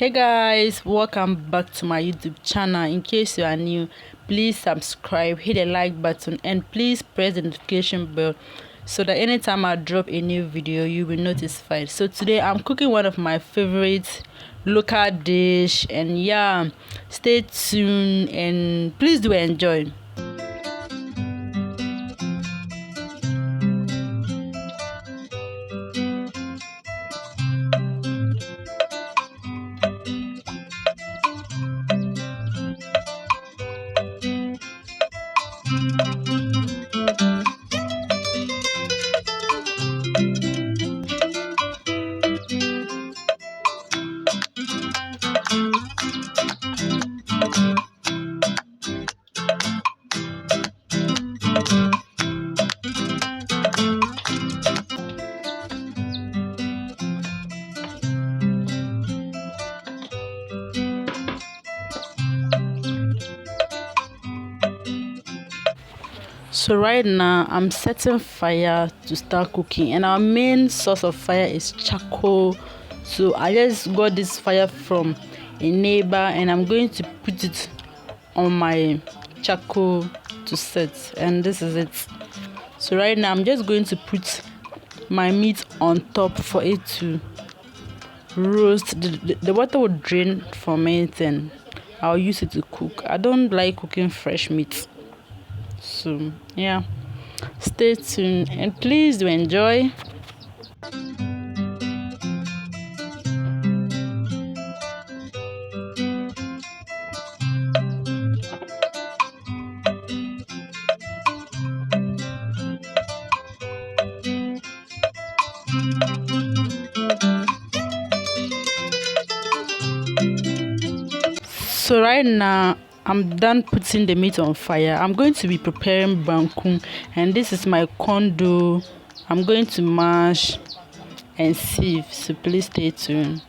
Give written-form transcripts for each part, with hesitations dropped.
Hey guys, welcome back to my YouTube channel. In case you are new, please subscribe, hit the like button, and please press the notification bell so that anytime I drop a new video you will be notified. So today I'm cooking one of my favorite local dish, and yeah, stay tuned and please do enjoy. So right now I'm setting fire to start cooking, and our main source of fire is charcoal. So I just got this fire from a neighbor, and I'm going to put it on my charcoal to set, and this is it. So right now I'm just going to put my meat on top for it to roast. The water will drain from it and I'll use it to cook. I don't like cooking fresh meat. So yeah, stay tuned and please do enjoy. So right now I'm done putting the meat on fire. I'm going to be preparing banku, and this is my corn dough. I'm going to mash and sieve, so please stay tuned.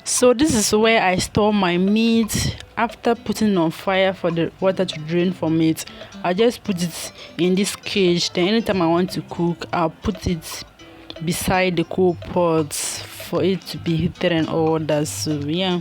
So this is where I store my meat. After putting it on fire for the water to drain from it, I just put it in this cage. Then anytime I want to cook, I'll put it beside the coal pot for it to be heated and all that. So yeah.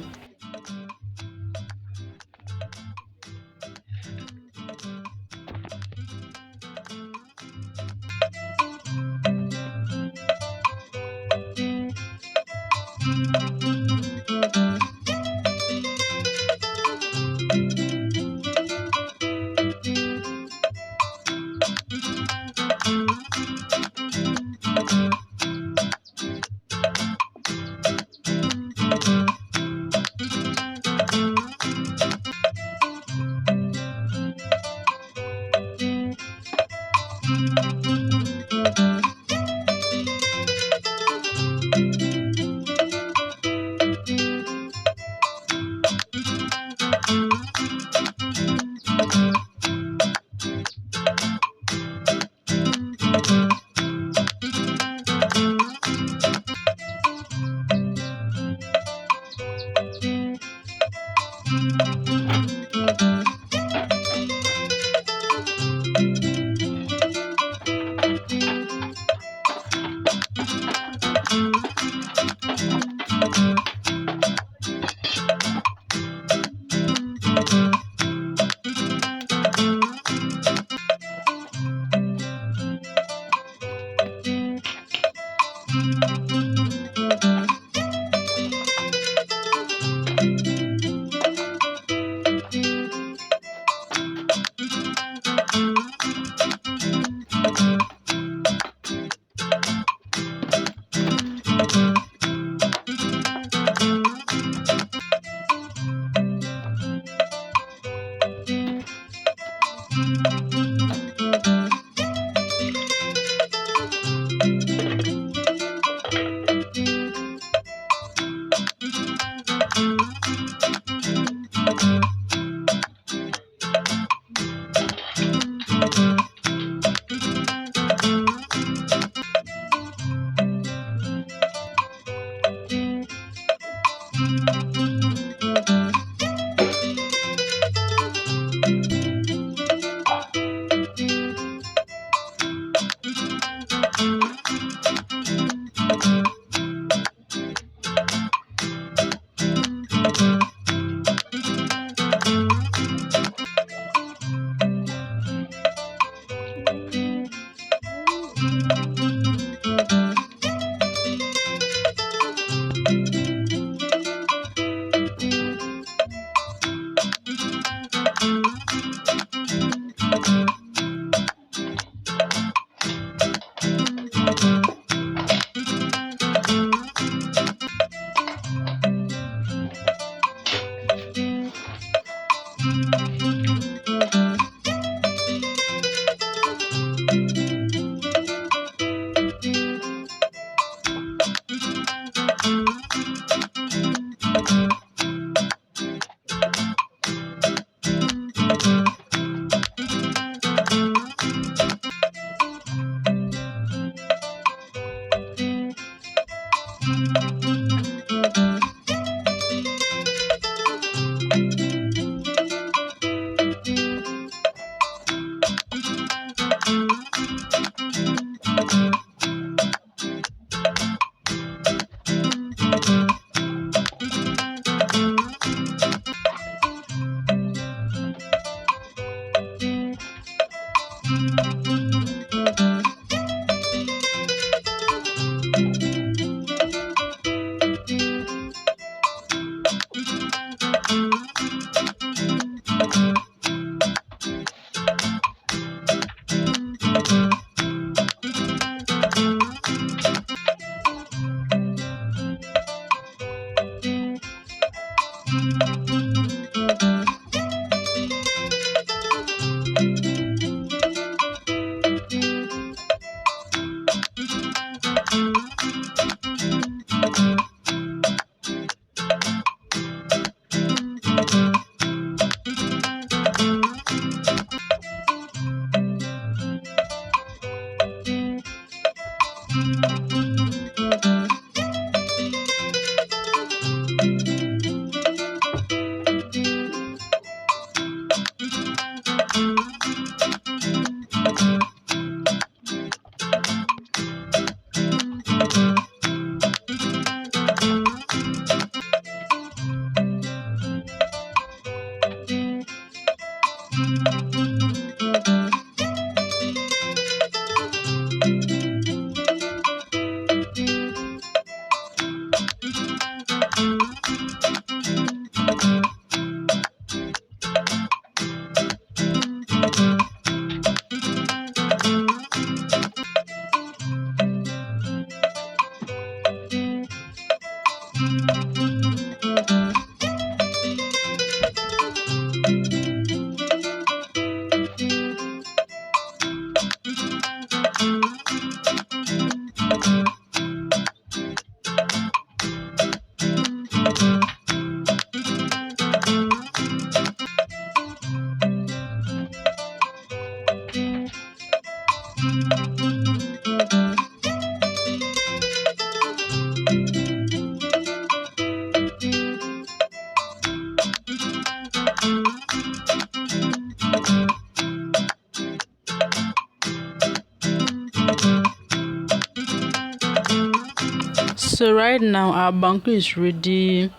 So right now our banku is ready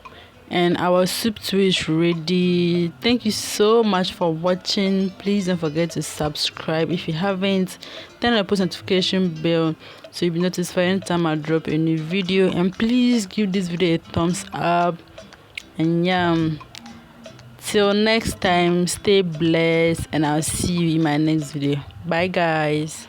and our soup too is ready. Thank you so much for watching. Please don't forget to subscribe if you haven't. Turn on the post notification bell so you'll be notified anytime I drop a new video, and please give this video a thumbs up. And yeah, till next time, stay blessed and I'll see you in my next video. Bye guys.